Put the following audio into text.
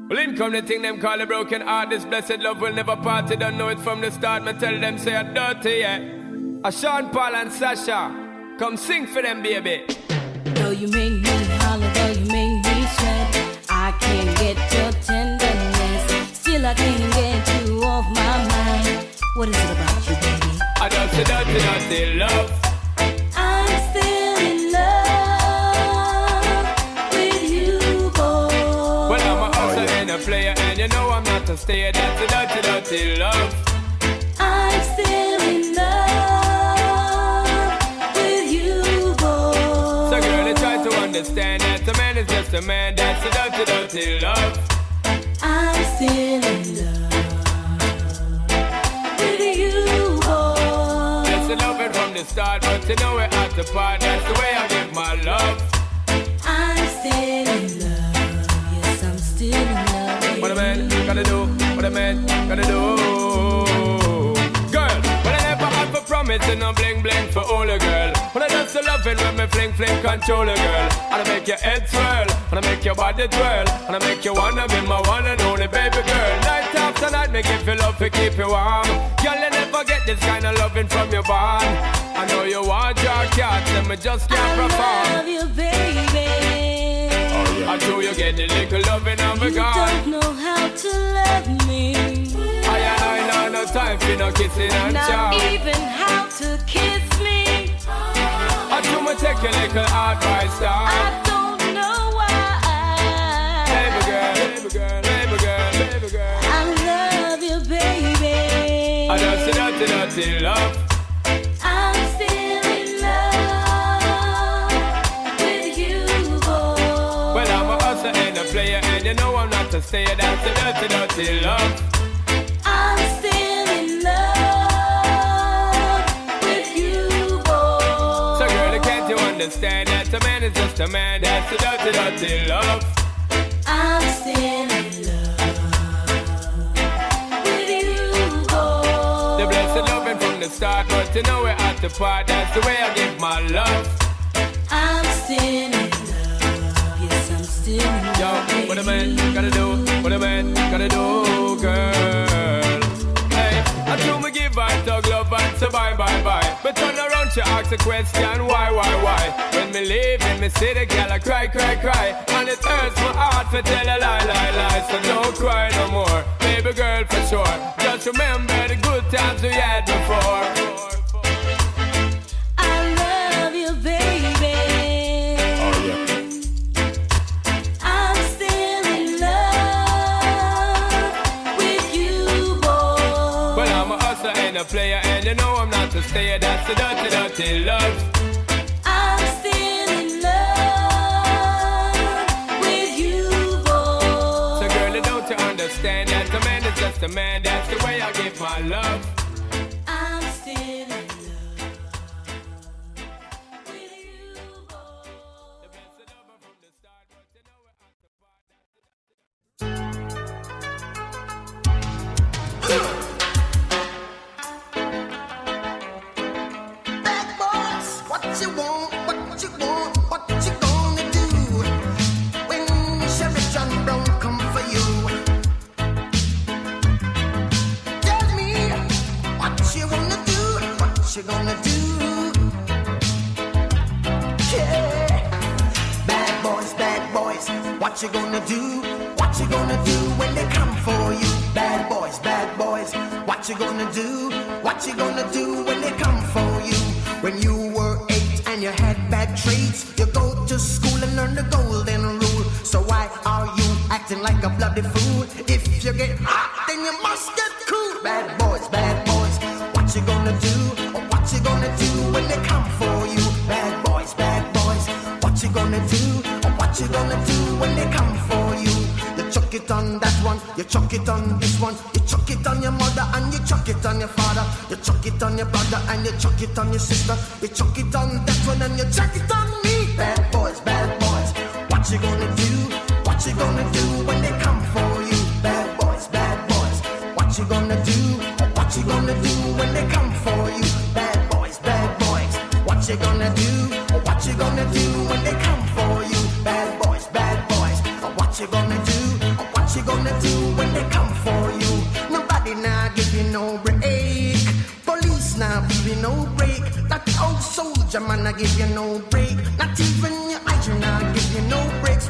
Well, in come the thing them call a broken heart. This blessed love will never part. They don't know it from the start. Me tell them say I'm dirty, yeah. A Sean Paul and Sasha, come sing for them, baby. Though you make me holler, though you make me sweat, I can't get your tenderness. Still I can't get you off my mind. What is it about you, baby? I don't say dirty, dirty love. I'm still in love with you, boy. Well, I'm a hustler and a player, and you know I'm not a stayer. That's a dirty, dirty love. I'm still in love with you, boy. So girl, I try to understand that a man is just a man. That's a dirty, dirty love. I'm still in love with you, boy. That's the loving from the start, but you know we're at the part. That's the way I give my love. I'm still in love. Yes, I'm still in love with What a man gotta do, what a man gotta do. Girl, well I never had for promising no bling bling for all a girl. When I just loving when me fling fling control a girl. And I make your head swirl, and I make your body twirl, and I make you wanna be my one and only baby girl. Night after night, make you feel love to keep you warm. Girl, you never get this kind of loving from your bond. I know you want your cats, and me just can't perform. I love you, baby. I know you get the little loving of a You God. don't know how to love me. I know no time for no kissing and Not chow. even how to kiss me. I do me take your little advice down. I don't know why. Baby girl, baby girl, baby girl, baby girl. I love you, baby. I just see dirty, dirty love. I'm still in love with you, boy. Well, I'm a hustler and a player, and you know I'm not a stayer. That's the dirty, dirty love. I'm still in love with you, boy. So girl, can't you understand that a man is just a man? That's the dirty, dirty love. I'm still in love with you, boy. The blessed loving from the start, but you know we're at the part. That's the way I give my love. I'm still in love. Yes, I'm still in love. Yo, what a man gotta do, what a man gotta do, girl. Hey, I do me give and talk love and say bye, bye, bye. But turn around, she ask a question, why? When me leave in me city, girl, I cry. And it hurts my heart to tell a lie. So don't cry no more, baby girl, for sure. Just remember the good times we had before. I love you, baby. Oh, yeah. I'm still in love with you, boy. Well, I'm a hustler and a player, and you know I'm not a stayer. That's the dirty, dirty love. I'm still in love with you, boy. So girl, don't you understand that a man is just a man? That's the way I give my love. I'm still in love with you, boy. The blessed lover from the start, but you know we're at the part. Bad boys, what you want, what you gonna do when Chevy John Brown come for you? Tell me what you wanna do, what you gonna do? Yeah, bad boys, what you gonna do? What you gonna do when they come for you? Bad boys, what you gonna do? What you gonna do when they come for you? When you were 8 and you had bad traits, you go to school and learn the golden rule. So why are you acting like a bloody fool? If you get hot, then you must get cool. Bad boys, what you gonna do? What you gonna do when they come for you? Bad boys, what you gonna do? What you gonna do when they come for you? You chuck it on that one, you chuck it on this one, you chuck it on your mother and you chuck it on your father, you chuck it on your brother and you chuck it on your sister, you chuck it on that one and you chuck it on me. Bad boys, what you gonna do? What you gonna do when they come for you? Bad boys, what you gonna do? What you gonna do when they come for you? Bad boys, what you gonna do? What you gonna do when they come for you? Bad boys, what you gonna do? What you gonna do when they come for you? Nobody now give you no break. Police now give you no break. That old soldier man I give you no break. Not even your eyes now give you no breaks.